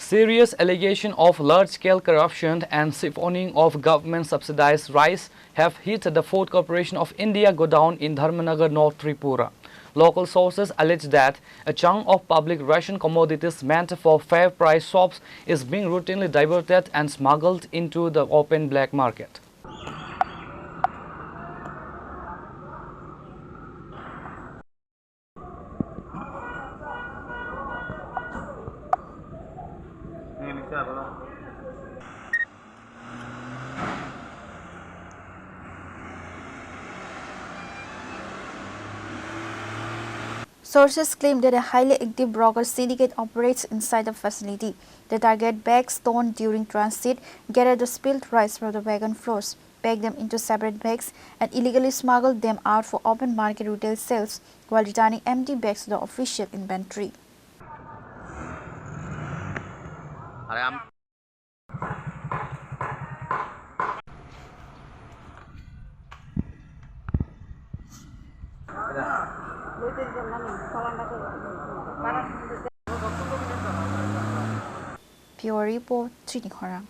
Serious allegation of large-scale corruption and siphoning of government-subsidized rice have hit the Food Corporation of India godown in Dharmanagar, North Tripura. Local sources allege that a chunk of public ration commodities meant for fair price shops is being routinely diverted and smuggled into the open black market. Sources claim that a highly active broker syndicate operates inside the facility. They target bags stolen during transit, gather the spilled rice from the wagon floors, pack them into separate bags, and illegally smuggle them out for open market retail sales while returning empty bags to the official inventory. Pure report, Chini Khorang.